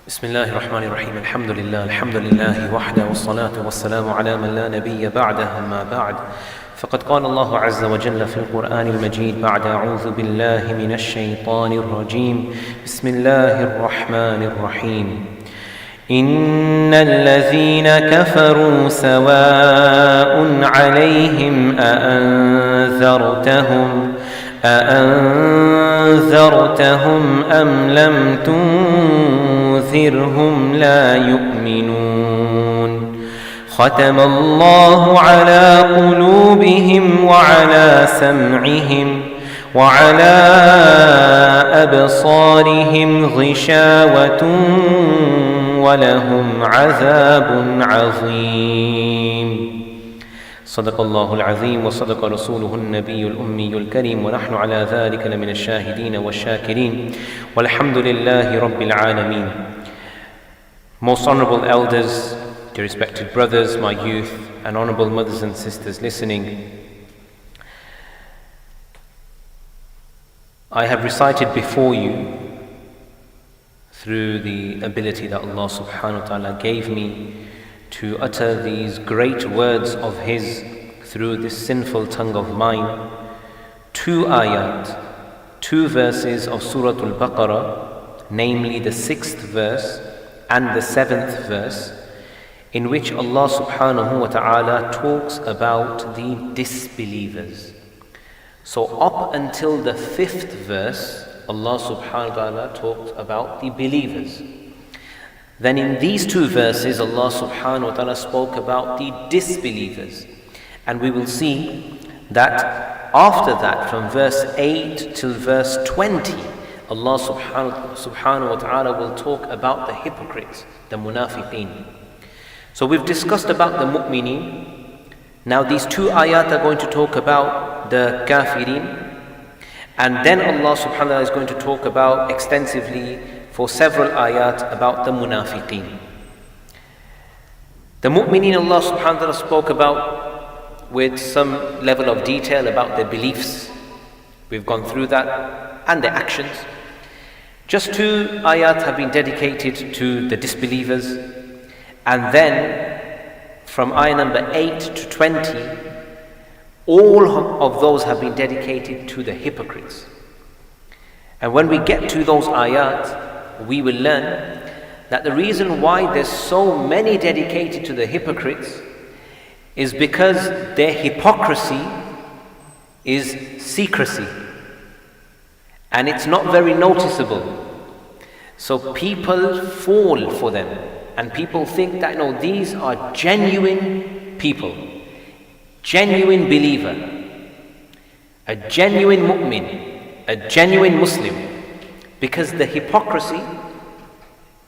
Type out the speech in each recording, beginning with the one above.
بسم الله الرحمن الرحيم الحمد لله وحده والصلاة والسلام على من لا نبي بعده أما بعد فقد قال الله عز وجل في القرآن المجيد بعد أعوذ بالله من الشيطان الرجيم بسم الله الرحمن الرحيم إن الذين كفروا سواء عليهم أأنذرتهم أم لم تنذرهم لا يؤمنون ختم الله على قلوبهم وعلى سمعهم وعلى أبصارهم غشاوة ولهم عذاب عظيم صدق الله العظيم وصدق رسوله النبي الأمي الكريم ونحن على ذلك لمن الشاهدين والشاكرين والحمد لله رب العالمين. Most honorable elders, dear respected brothers, my youth, and honorable mothers and sisters listening, I have recited before you, through the ability that Allah subhanahu wa ta'ala gave me to utter these great words of His through this sinful tongue of mine, two ayat, two verses of Surah Al Baqarah, namely the 6th verse and the 7th verse, in which Allah subhanahu wa ta'ala talks about the disbelievers. So up until the 5th verse, Allah subhanahu wa ta'ala talked about the believers. Then in these two verses, Allah subhanahu wa ta'ala spoke about the disbelievers. And we will see that after that, from verse 8 till verse 20, Allah subhanahu wa ta'ala will talk about the hypocrites, the munafiqeen. So we've discussed about the mu'mineen. Now these two ayat are going to talk about the kafirin. And then Allah subhanahu wa ta'ala is going to talk about extensively for several ayat about the munafiqeen. The mu'mineen, Allah subhanahu wa ta'ala spoke about with some level of detail about their beliefs. We've gone through that, and their actions. Just two ayat have been dedicated to the disbelievers, and then from ayah number 8 to 20, all of those have been dedicated to the hypocrites. And when we get to those ayat, we will learn that the reason why there's so many dedicated to the hypocrites is because their hypocrisy is secrecy, and it's not very noticeable. So people fall for them, and people think that these are genuine people, genuine believer, a genuine mu'min, a genuine Muslim, because the hypocrisy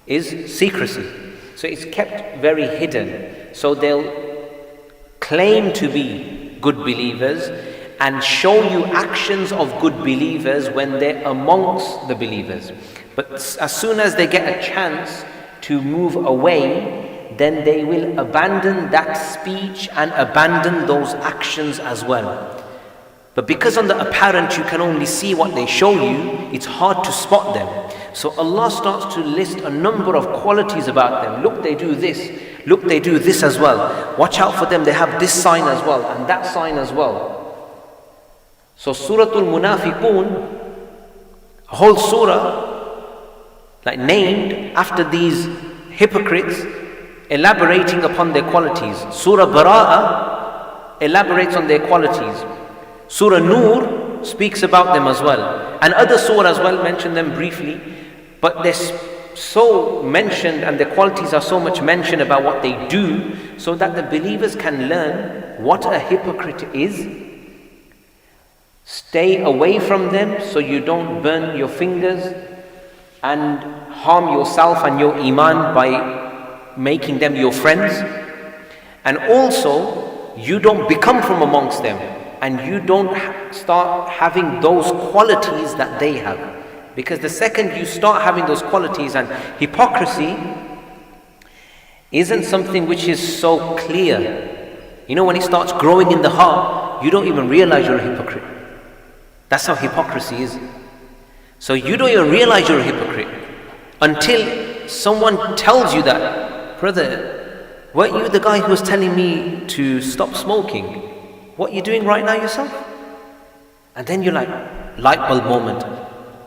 is secrecy. So it's kept very hidden. So they'll claim to be good believers and show you actions of good believers when they're amongst the believers. But as soon as they get a chance to move away, then they will abandon that speech and abandon those actions as well. But because on the apparent you can only see what they show you, it's hard to spot them. So Allah starts to list a number of qualities about them. Look, they do this. Look, they do this as well. Watch out for them, they have this sign as well and that sign as well. So Surah Al Munafiqun, a whole surah named after these hypocrites, elaborating upon their qualities. Surah Bara'ah elaborates on their qualities. Surah Nur speaks about them as well. And other surah as well mention them briefly. But they're so mentioned, and the qualities are so much mentioned about what they do, so that the believers can learn what a hypocrite is. Stay away from them so you don't burn your fingers and harm yourself and your iman by making them your friends. And also, you don't become from amongst them, and you don't start having those qualities that they have. Because the second you start having those qualities, and hypocrisy isn't something which is so clear. When it starts growing in the heart, you don't even realize you're a hypocrite. That's how hypocrisy is. So you don't even realize you're a hypocrite until someone tells you that, brother, weren't you the guy who was telling me to stop smoking? What are you doing right now yourself? And then you're like, light bulb moment.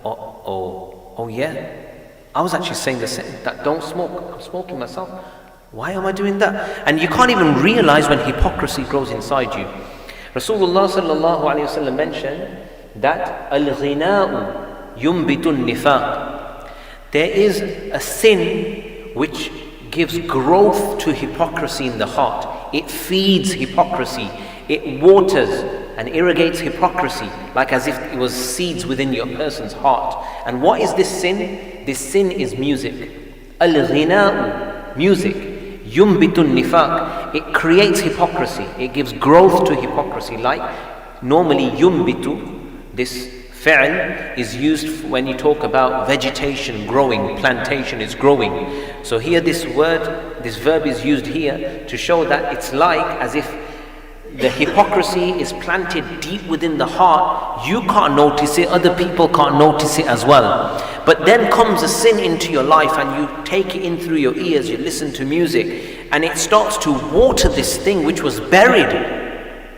Oh yeah, I was actually saying the same, that don't smoke. I'm smoking myself. Why am I doing that? And you can't even realize when hypocrisy grows inside you. Rasulullah sallallahu alayhi wa sallam mentioned that al-ghina'u yumbitun nifaq. There is a sin which gives growth to hypocrisy in the heart. It feeds hypocrisy. It waters and irrigates hypocrisy, like as if it was seeds within your person's heart. And what is this sin? This sin is music. Al-ghina'u, music. Yumbitun nifaq. It creates hypocrisy. It gives growth to hypocrisy. Like normally yumbitu, this fi'l is used when you talk about vegetation growing, plantation is growing. So here this verb is used here to show that it's like as if the hypocrisy is planted deep within the heart. You can't notice it, other people can't notice it as well. But then comes a sin into your life and you take it in through your ears, you listen to music, and it starts to water this thing which was buried.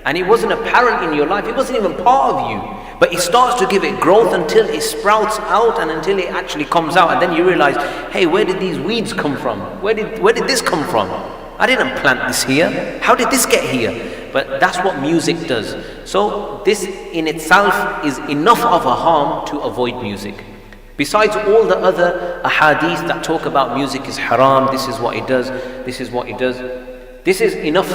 And it wasn't apparent in your life, it wasn't even part of you. But it starts to give it growth until it sprouts out and until it actually comes out. And then you realize, hey, where did these weeds come from? Where did this come from? I didn't plant this here. How did this get here? But that's what music does. So this in itself is enough of a harm to avoid music. Besides all the other ahadith that talk about music is haram, this is what it does, this is what it does. This is enough.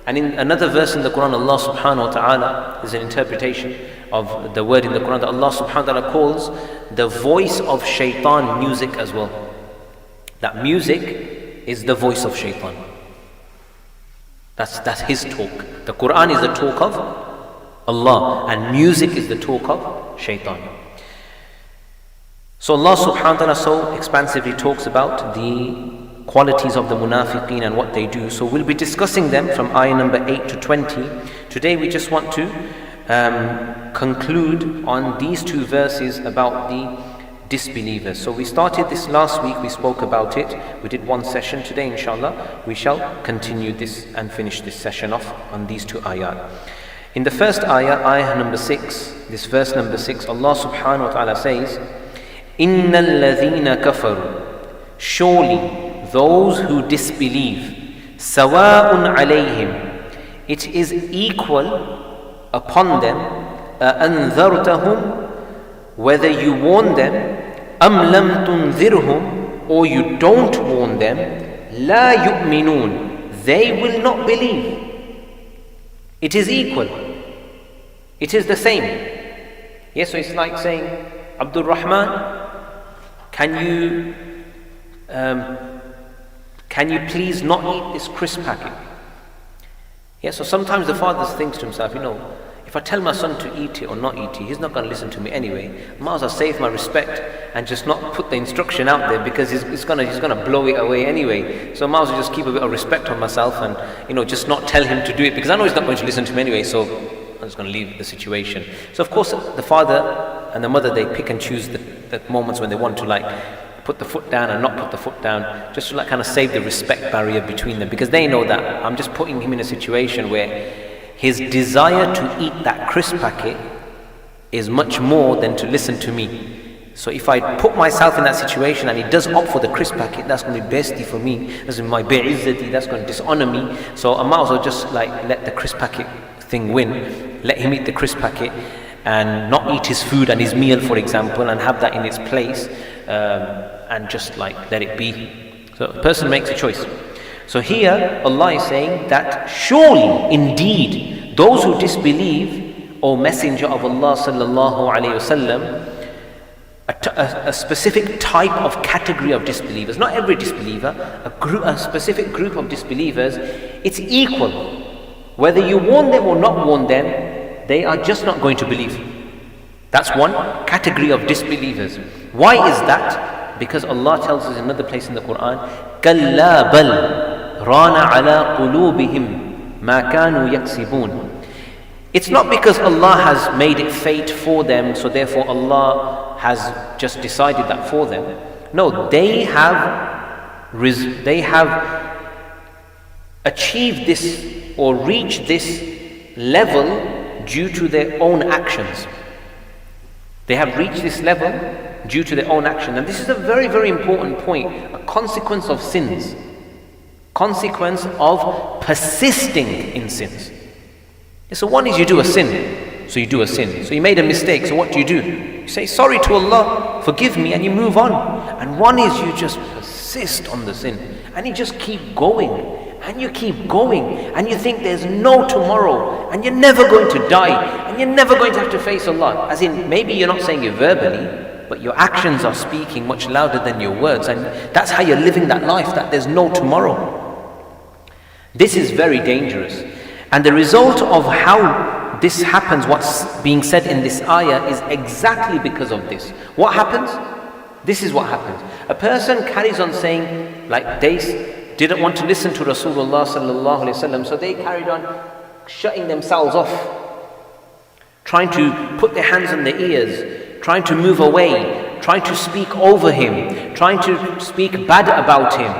And in another verse in the Quran, Allah subhanahu wa ta'ala, is an interpretation of the word in the Quran that Allah subhanahu wa ta'ala calls the voice of shaitan music as well. That music is the voice of shaitan. That's his talk. The Quran is the talk of Allah and music is the talk of shaitan. So Allah subhanahu wa ta'ala so expansively talks about the qualities of the munafiqeen and what they do. So we'll be discussing them from ayah number 8 to 20. Today we just want to conclude on these two verses about the disbelievers. So we started this last week, we spoke about it, we did one session. Today inshallah we shall continue this and finish this session off on these two ayat. In the first ayah number 6, this verse number 6, Allah subhanahu wa ta'ala says, إِنَّ الَّذِينَ كَفَرُوا, surely those who disbelieve, سَوَاءٌ عَلَيْهِمْ, it is equal upon them, أَأَنذَرْتَهُمْ, whether you warn them, أَمْ لَمْ تُنذِرْهُمْ, or you don't warn them, لَا يُؤْمِنُونَ, they will not believe. It is equal. It is the same. Yes, so it's like saying, Abdul Rahman, can you please not eat this crisp packet? Yes, so sometimes the father thinks to himself, if I tell my son to eat it or not eat it, he's not going to listen to me anyway. I might as well save my respect and just not put the instruction out there because he's going to blow it away anyway. So I might as well just keep a bit of respect on myself and just not tell him to do it because I know he's not going to listen to me anyway. So I'm just going to leave the situation. So of course the father and the mother, they pick and choose the moments when they want to put the foot down and not put the foot down, just to kind of save the respect barrier between them, because they know that I'm just putting him in a situation where his desire to eat that crisp packet is much more than to listen to me. So if I put myself in that situation and he does opt for the crisp packet, that's going to be bestie for me, that's my bi'izzati, that's going to dishonor me. So I might as well just let the crisp packet thing win, let him eat the crisp packet and not eat his food and his meal, for example, and have that in its place, and just let it be. So a person makes a choice. So here Allah is saying that surely indeed those who disbelieve, O Messenger of Allah sallallahu alayhi wasallam, a specific type of category of disbelievers, not every disbeliever, a specific group of disbelievers, it's equal. Whether you warn them or not warn them, they are just not going to believe. That's one category of disbelievers. Why is that? Because Allah tells us in another place in the Quran, كَلَّا بَلْ رَانَ عَلَىٰ قُلُوبِهِمْ مَا كَانُوا يَكْسِبُونَ. It's not because Allah has made it fate for them, so therefore Allah has just decided that for them. No, they have achieved this or reached this level due to their own actions. They have reached this level due to their own action. And this is a very, very important point. A consequence of sins. Consequence of persisting in sins. So one is you do a sin. So you do a sin. So you made a mistake. So what do? You say sorry to Allah, forgive me, and you move on. And one is you just persist on the sin. And you just keep going. And you keep going. And you think there's no tomorrow. And you're never going to die. And you're never going to have to face Allah. As in, maybe you're not saying it verbally, but your actions are speaking much louder than your words. And that's how you're living that life, that there's no tomorrow. This is very dangerous. And the result of how this happens, what's being said in this ayah, is exactly because of this. What happens? This is what happens. A person carries on saying, like they didn't want to listen to Rasulullah sallallahu alaihi wasallam, so they carried on shutting themselves off, trying to put their hands on their ears, trying to move away, trying to speak over him, trying to speak bad about him,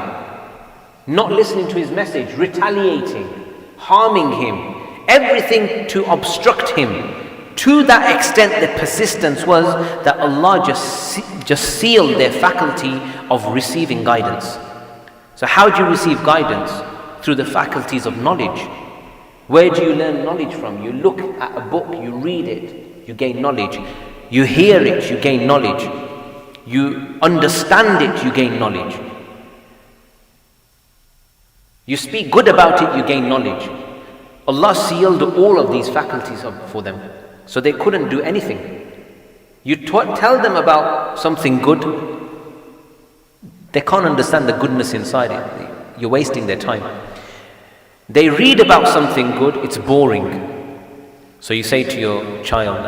not listening to his message, retaliating, harming him, everything to obstruct him. To that extent, the persistence was that Allah just sealed their faculty of receiving guidance. So how do you receive guidance? Through the faculties of knowledge. Where do you learn knowledge from? You look at a book, you read it, you gain knowledge. You hear it, you gain knowledge. You understand it, you gain knowledge. You speak good about it, you gain knowledge. Allah sealed all of these faculties for them, so they couldn't do anything. You tell them about something good, they can't understand the goodness inside it. You're wasting their time. They read about something good, it's boring. So you say to your child,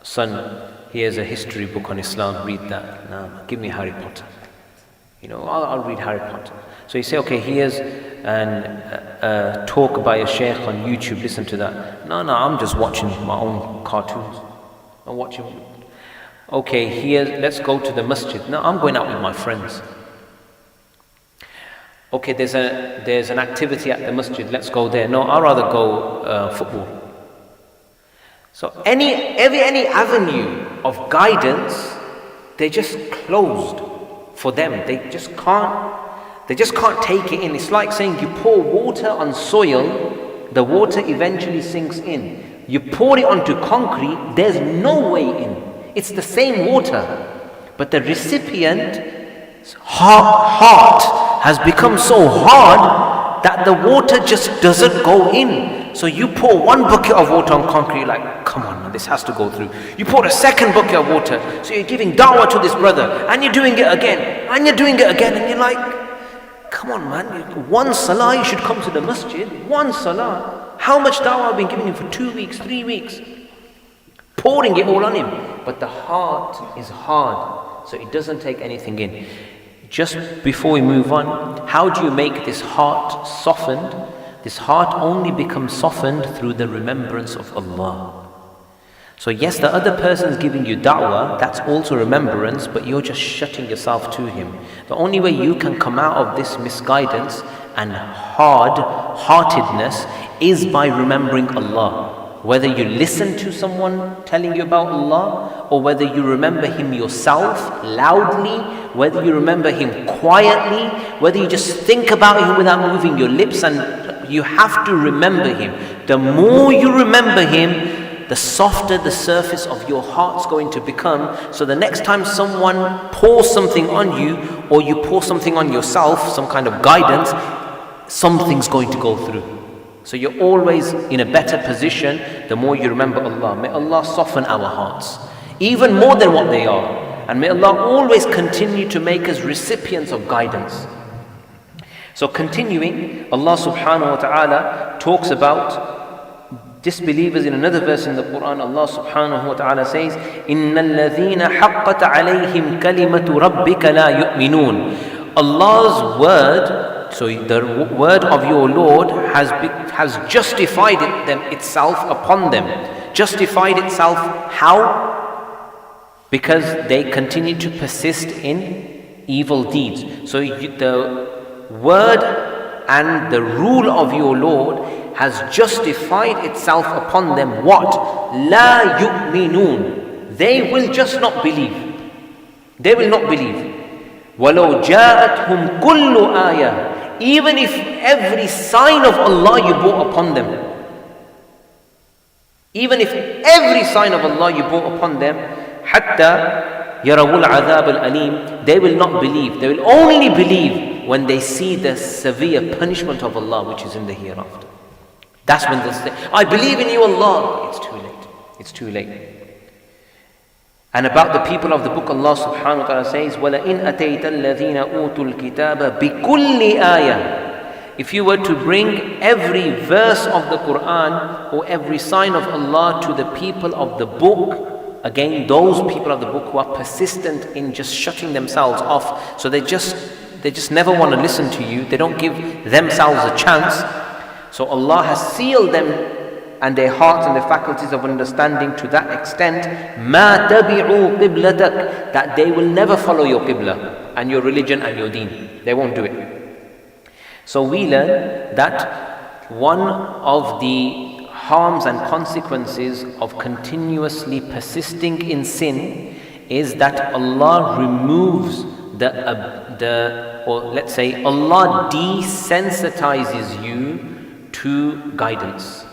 son, here's a history book on Islam, read that. No, give me Harry Potter. I'll read Harry Potter. So you say, okay, here's a talk by a Shaykh on YouTube, listen to that. No, I'm just watching my own cartoons. I'm watching. Okay, let's go to the masjid. No, I'm going out with my friends. Okay, there's an activity at the masjid, let's go there. No, I'd rather go football. So any avenue of guidance, they just closed for them. They just can't take it in. It's like saying you pour water on soil, the water eventually sinks in. You pour it onto concrete, there's no way in. It's the same water, but the recipient's heart has become so hard that the water just doesn't go in. So you pour one bucket of water on concrete, like, come on man, this has to go through. You pour a second bucket of water, so you're giving da'wah to this brother, and you're doing it again, and you're doing it again, and you're like, come on man, one salah you should come to the masjid, one salah. How much da'wah I've been giving him for 2 weeks, 3 weeks? Pouring it all on him. But the heart is hard, so it doesn't take anything in. Just before we move on, how do you make this heart softened? This heart only becomes softened through the remembrance of Allah. So yes, the other person is giving you da'wah, that's also remembrance, but you're just shutting yourself to him. The only way you can come out of this misguidance and hard-heartedness is by remembering Allah. Whether you listen to someone telling you about Allah, or whether you remember Him yourself loudly, whether you remember Him quietly, whether you just think about Him without moving your lips, and you have to remember Him. The more you remember Him, the softer the surface of your heart's going to become. So the next time someone pours something on you, or you pour something on yourself, some kind of guidance, something's going to go through. So you're always in a better position the more you remember Allah. May Allah soften our hearts, even more than what they are. And may Allah always continue to make us recipients of guidance. So continuing, Allah subhanahu wa ta'ala talks about disbelievers in another verse in the Quran. Allah subhanahu wa ta'ala says, إِنَّ الَّذِينَ حَقَّتْ عَلَيْهِمْ كَلِمَةُ رَبِّكَ لَا يُؤْمِنُونَ. Allah's word, so the word of your Lord has justified itself upon them. Justified itself how? Because they continue to persist in evil deeds. So the word and the rule of your Lord has justified itself upon them what? La yu'minun. They will just not believe. They will not believe. وَلَوْ جَاءَتْهُمْ كُلُّ آيَةٍ. Even if every sign of Allah you brought upon them. Even if every sign of Allah you brought upon them, حَتَّى يَرَوُوا الْعَذَابَ الْأَلِيمِ. They will not believe. They will only believe when they see the severe punishment of Allah which is in the hereafter. That's when they'll say, I believe in you, Allah. It's too late. It's too late. And about the people of the book, Allah subhanahu wa ta'ala says, وَلَئِنْ أَتَيْتَ الَّذِينَ أُوتُوا الْكِتَابَ بِكُلِّ آيَةٍ. If you were to bring every verse of the Quran or every sign of Allah to the people of the book, again, those people of the book who are persistent in just shutting themselves off, so they just never want to listen to you, they don't give themselves a chance. So Allah has sealed them and their hearts and their faculties of understanding to that extent, مَا تَبِعُوا قِبْلَتَكَ, that they will never follow your qibla and your religion and your deen. They won't do it. So we learn that one of the harms and consequences of continuously persisting in sin is that Allah removes or let's say Allah desensitizes you to guidance.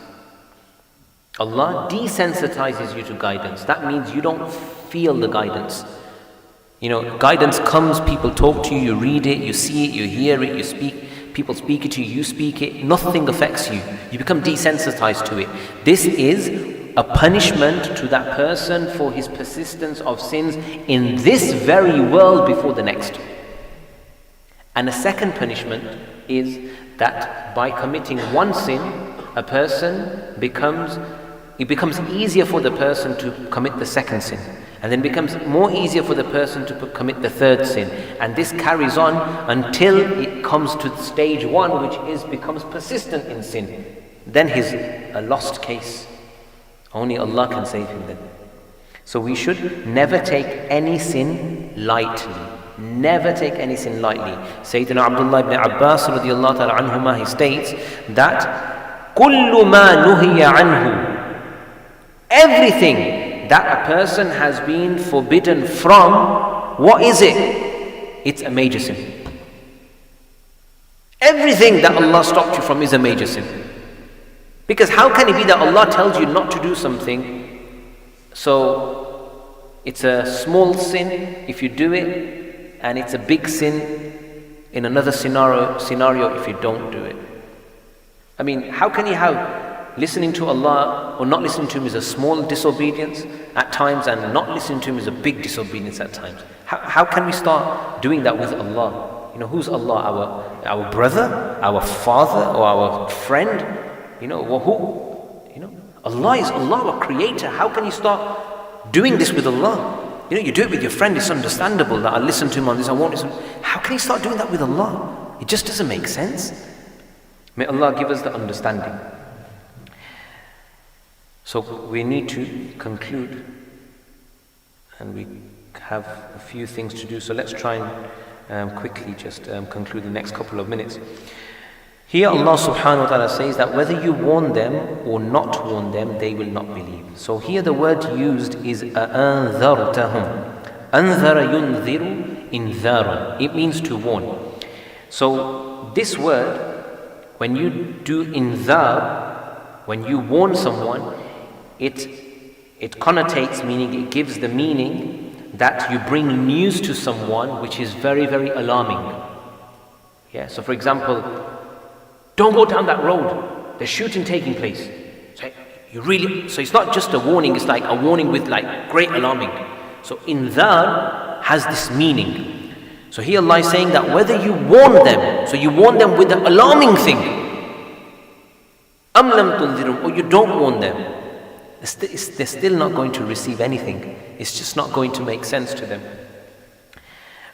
Allah desensitizes you to guidance. That means you don't feel the guidance. You know, guidance comes, people talk to you, you read it, you see it, you hear it, you speak, people speak it to you, you speak it, nothing affects you. You become desensitized to it. This is a punishment to that person for his persistence of sins in this very world before the next. And a second punishment is that by committing one sin, a person it becomes easier for the person to commit the second sin, and then becomes more easier for the person to commit the third sin, and this carries on until it comes to stage one, which becomes persistent in sin. Then he's a lost case. Only Allah can save him then. So we should never take any sin lightly. Never take any sin lightly. Sayyidina Abdullah ibn Abbas radiyallahu ta'ala anhuma, he states that كُلُّ مَا نُهِيَ عَنْهُ, everything that a person has been forbidden from, what is it? It's a major sin. Everything that Allah stopped you from is a major sin. Because how can it be that Allah tells you not to do something, so it's a small sin if you do it, and it's a big sin in another scenario if you don't do it? I mean, how can you have listening to Allah or not listening to Him is a small disobedience at times, and not listening to Him is a big disobedience at times? How can we start doing that with Allah? You know, who's Allah? Our brother, our father, or our friend? You know, who? You know, Allah is Allah, our creator. How can you start doing this with Allah? You know, you do it with your friend, it's understandable that I listen to him on this, I won't listen. How can you start doing that with Allah? It just doesn't make sense. May Allah give us the understanding. So we need to conclude, and we have a few things to do, so let's try and quickly just conclude the next couple of minutes. Here Allah subhanahu wa ta'ala says that whether you warn them or not warn them, they will not believe. So here the word used is أَأَنذَرْتَهُمْ. أَنذَرَ يُنذِرُ إِنذَارًا. It means to warn. So this word, when you do inzar, when you warn someone, it connotates, meaning it gives the meaning that you bring news to someone which is very, very alarming. Yeah. So for example, don't go down that road. There's shooting taking place. So it's not just a warning, it's like a warning with like great alarming. So inzar has this meaning. So here Allah is saying that whether you warn them, so you warn them with the alarming thing, am lam tunzirum, or you don't warn them, they're still not going to receive anything. It's just not going to make sense to them.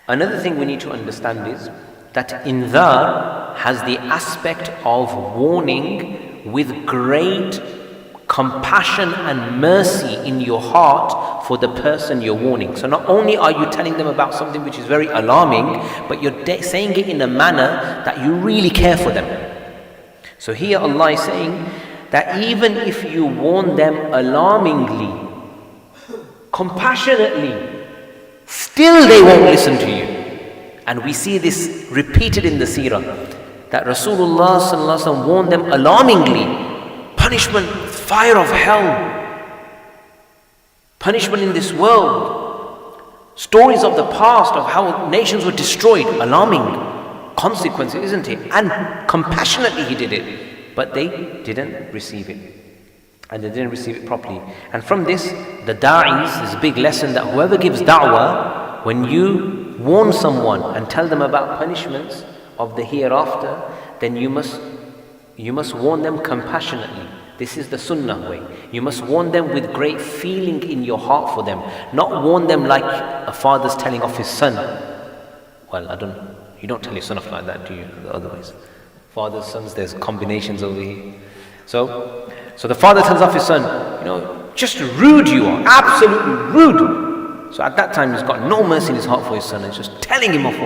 Another thing we need to understand is that inzar has the aspect of warning with great compassion and mercy in your heart for the person you're warning. So not only are you telling them about something which is very alarming, but you're saying it in a manner that you really care for them. So here Allah is saying that even if you warn them alarmingly, compassionately, still they won't listen to you. And we see this repeated in the seerah, that Rasulullah sallallahu alaihi wasallam warned them alarmingly. Punishment, fire of hell, punishment in this world, stories of the past of how nations were destroyed, alarming consequences, isn't it? And compassionately he did it, but they didn't receive it, and they didn't receive it properly. And from this, the da'is, is a big lesson that whoever gives da'wah, when you warn someone and tell them about punishments of the hereafter, then you must warn them compassionately. This is the sunnah way. You must warn them with great feeling in your heart for them, not warn them like a father's telling off his son. Well, you don't tell your son off like that, do you? Otherwise, fathers, sons, there's combinations over here. So the father tells off his son, just rude you are, absolutely rude. So at that time, he's got no mercy in his heart for his son, and he's just telling him off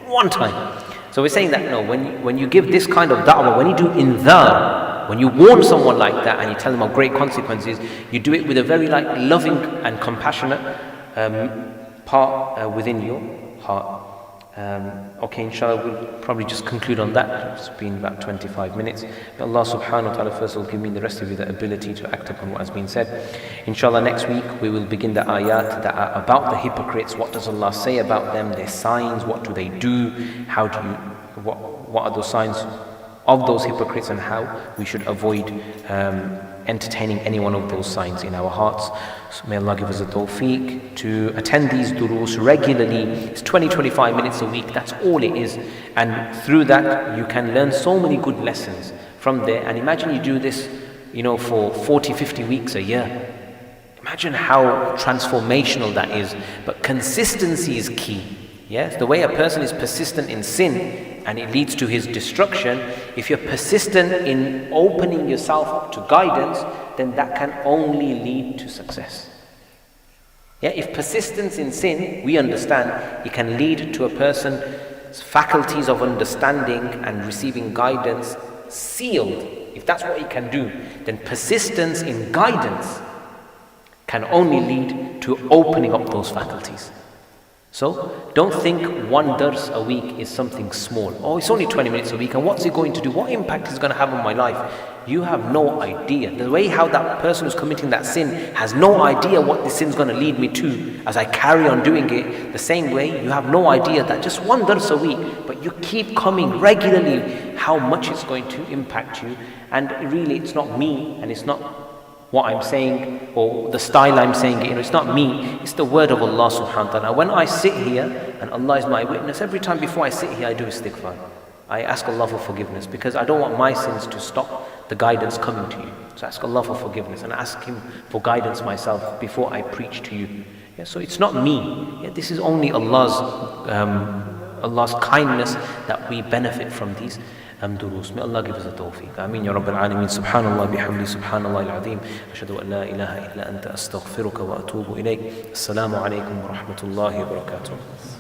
one time. So we're saying that when you give this kind of da'wah, when you do indhar, when you warn someone like that and you tell them of great consequences, you do it with a very loving and compassionate part within your heart. Okay, inshallah, we'll probably just conclude on that. It's been about 25 minutes. May Allah subhanahu wa ta'ala first will give me and the rest of you the ability to act upon what has been said. Inshallah, next week we will begin the ayat that are about the hypocrites. What does Allah say about them? Their signs, what do they do? What are those signs of those hypocrites, and how we should avoid entertaining any one of those signs in our hearts. So may Allah give us the tawfiq to attend these duroos regularly. It's 20-25 minutes a week, that's all it is. And through that you can learn so many good lessons from there. And imagine you do this, for 40-50 weeks a year. Imagine how transformational that is. But consistency is key. Yes, the way a person is persistent in sin and it leads to his destruction, if you're persistent in opening yourself up to guidance, then that can only lead to success. Yeah, if persistence in sin, we understand, it can lead to a person's faculties of understanding and receiving guidance sealed. If that's what he can do, then persistence in guidance can only lead to opening up those faculties. So don't think one dars a week is something small. Oh, it's only 20 minutes a week, and what's it going to do? What impact is it going to have on my life? You have no idea. The way how that person who's committing that sin has no idea what the sin's going to lead me to as I carry on doing it. The same way, you have no idea that just one dars a week, but you keep coming regularly, how much it's going to impact you. And really, it's not me, and it's not what I'm saying or the style I'm saying it. It's not me, it's the word of Allah subhanahu wa ta'ala. When I sit here, and Allah is my witness, every time before I sit here I do istighfar. I ask Allah for forgiveness, because I don't want my sins to stop the guidance coming to you. So I ask Allah for forgiveness, and I ask Him for guidance myself before I preach to you. Yeah, so it's not me. Yeah, this is only Allah's kindness that we benefit from these duroos. May Allah give us the tawfiq. Ameen ya Rabbil Alameen. Subhanallah bihamdi, subhanallah al-azim. Ashhadu an la ilaha illa anta astaghfiruka wa atubu ilayk. Assalamu alaikum wa rahmatullahi wa barakatuh.